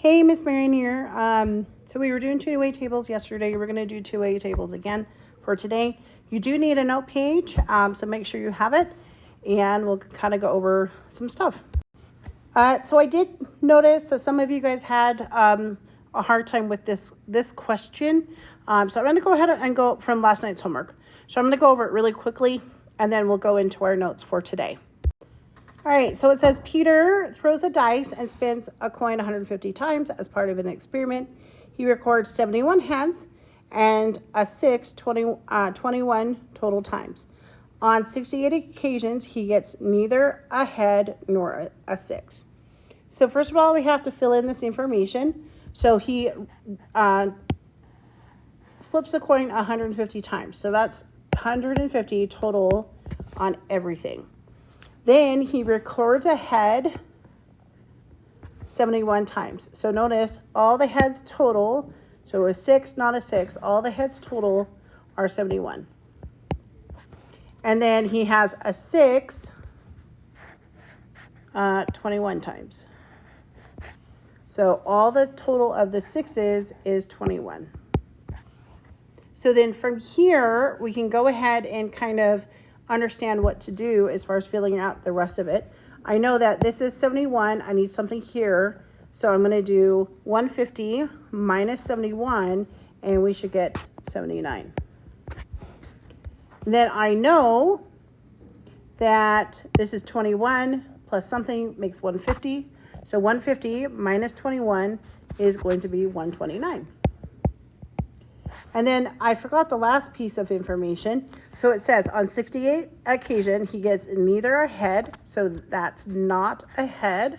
Hey, Miss Marion here. So we were doing two-way tables yesterday. We're going to do two-way tables again for today. You do need a note page, so make sure you have it, and we'll kind of go over some stuff. So I did notice that some of you guys had a hard time with this question. So I'm going to go ahead and go from last night's homework. So I'm going to go over it really quickly, and then we'll go into our notes for today. All right, so it says Peter throws a dice and spins a coin 150 times as part of an experiment. He records 71 heads and a 21 total times. On 68 occasions, he gets neither a head nor a 6. So first of all, we have to fill in this information. So he flips the coin 150 times. So that's 150 total on everything. Then he records a head 71 times. So notice all the heads total, so a 6, not a 6, all the heads total are 71. And then he has a 6 21 times. So all the total of the 6s is 21. So then from here, we can go ahead and kind of understand what to do as far as filling out the rest of it. I know that this is 71. I need something here. So I'm going to do 150 minus 71, and we should get 79. Then I know that this is 21 plus something makes 150. So 150 minus 21 is going to be 129. And then I forgot the last piece of information. So it says on 68 occasion, he gets neither a head. So that's not a head.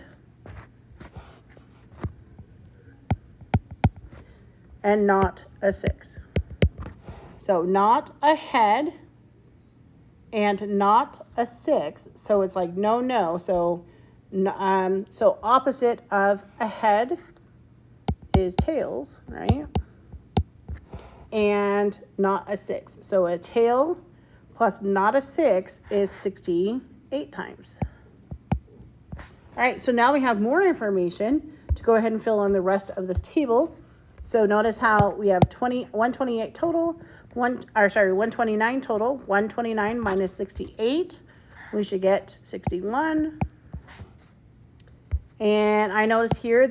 And not a 6. So not a head and not a 6. So it's like no. So opposite of a head is tails, right? And not a 6. So a tail plus not a 6 is 68 times. All right, so now we have more information to go ahead and fill in the rest of this table. So notice how we have 128 total, 129 total, 129 minus 68, we should get 61. And I notice here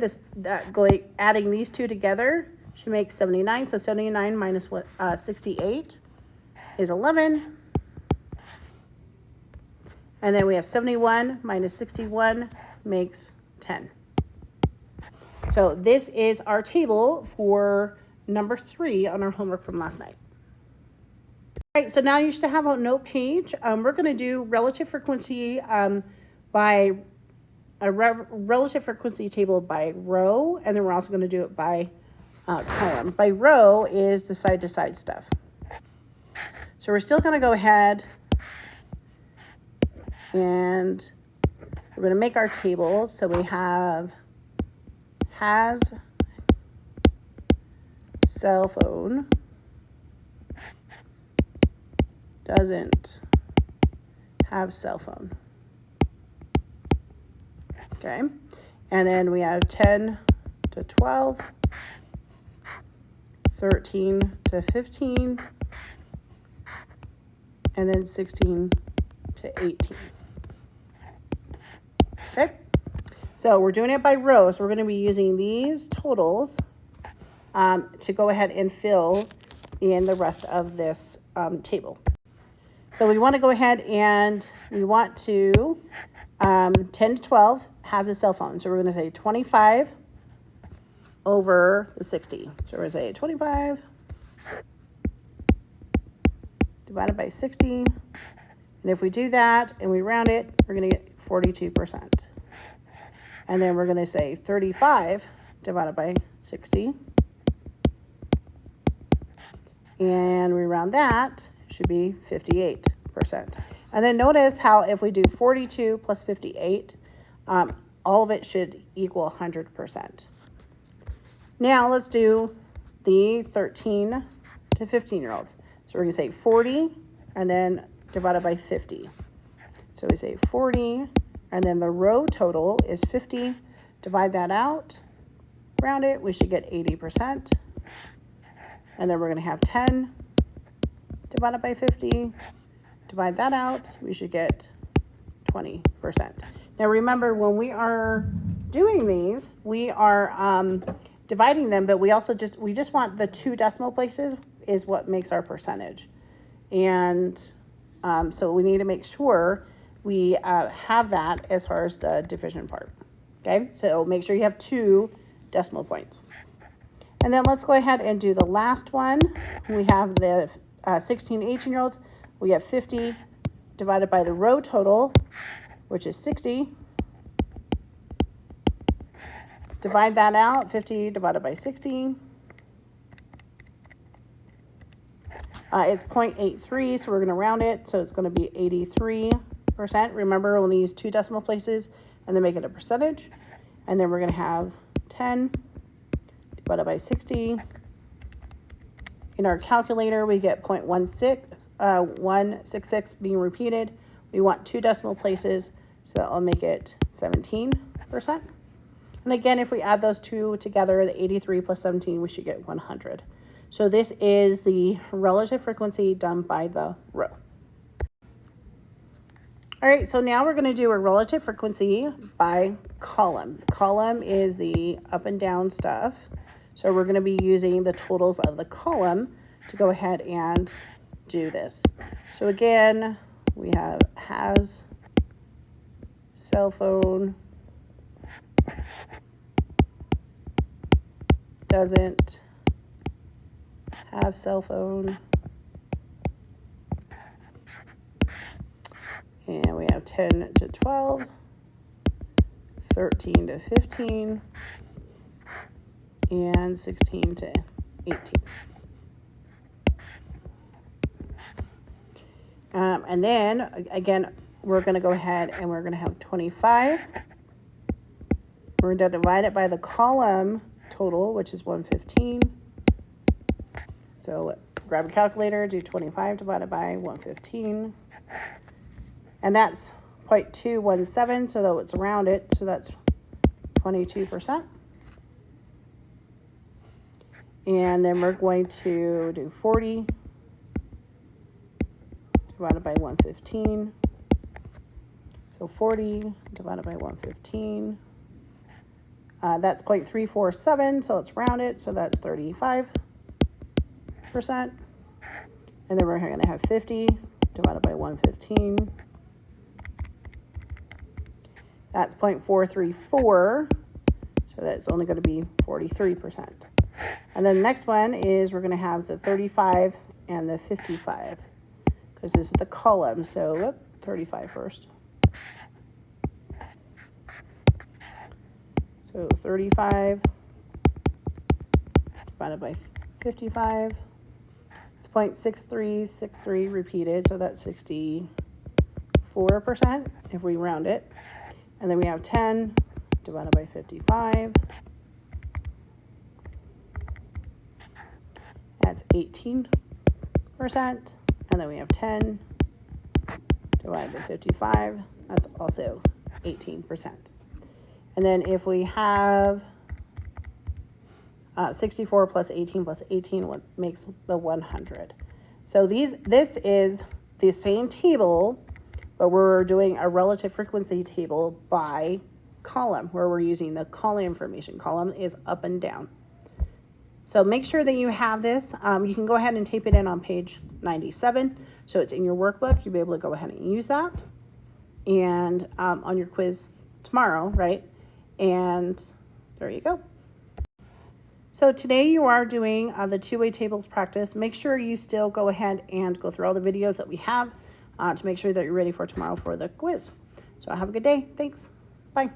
adding these two together should make 79. So 79 minus 68 is 11. And then we have 71 minus 61 makes 10. So this is our table for number 3 on our homework from last night. All right, so now you should have a note page. We're going to do relative frequency by a relative frequency table by row, and then we're also going to do it by column. By row is the side-to-side stuff. So we're still going to go ahead and we're going to make our table. So we have has cell phone, doesn't have cell phone. Okay, and then we have 10 to 12, 13 to 15, and then 16 to 18. Okay, so we're doing it by row, so we're going to be using these totals to go ahead and fill in the rest of this table. So we want to go ahead and we want to 10 to 12 has a cell phone. So we're going to say 25 over the 60. So we're going to say 25 divided by 60. And if we do that and we round it, we're going to get 42%. And then we're going to say 35 divided by 60. And we round that, it should be 58%. And then notice how if we do 42 plus 58, all of it should equal 100%. Now let's do the 13 to 15-year-olds. So we're going to say 40 and then divided by 50. So we say 40, and then the row total is 50. Divide that out, round it, we should get 80%. And then we're going to have 10 divided by 50. Divide that out, we should get 20%. Now remember, when we are doing these, we are dividing them, but we just want the 2 decimal places is what makes our percentage. And so we need to make sure we have that as far as the division part. Okay, so make sure you have 2 decimal points. And then let's go ahead and do the last one. We have the 16, 18-year-olds. We have 50 divided by the row total, which is 60. Divide that out, 50 divided by 60. It's 0.83, so we're going to round it, so it's going to be 83%. Remember, we'll only use 2 decimal places and then make it a percentage. And then we're going to have 10 divided by 60. In our calculator, we get 166 being repeated. We want 2 decimal places, so that will make it 17%. And again, if we add those 2 together, the 83 plus 17, we should get 100. So this is the relative frequency done by the row. All right, so now we're going to do a relative frequency by column. The column is the up and down stuff. So we're going to be using the totals of the column to go ahead and do this. So again, we have has, cell phone, doesn't have cell phone, and we have 10 to 12, 13 to 15, and 16 to 18. And then, again, we're going to go ahead and we're going to have 25. We're going to divide it by the column total, which is 115. So grab a calculator, do 25 divided by 115. And that's 0.217, so though it's rounded, so that's 22%. And then we're going to do 40 divided by 115. So 40 divided by 115. That's 0.347, so let's round it, so that's 35%. And then we're going to have 50 divided by 115. That's 0.434, so that's only going to be 43%. And then the next one is we're going to have the 35 and the 55, because this is the column, so 35 first. So 35 divided by 55. It's 0.6363 repeated, so that's 64% if we round it. And then we have 10 divided by 55. That's 18%. And then we have 10 divided by 55. That's also 18%. And then if we have 64 plus 18 plus 18, what makes the 100? So this is the same table, but we're doing a relative frequency table by column, where we're using the column information. Column is up and down. So make sure that you have this. You can go ahead and tape it in on page 97. So it's in your workbook. You'll be able to go ahead and use that. And on your quiz tomorrow, right? And there you go. So today you are doing the two-way tables practice. Make sure you still go ahead and go through all the videos that we have to make sure that you're ready for tomorrow for the quiz. So have a good day. Thanks. Bye.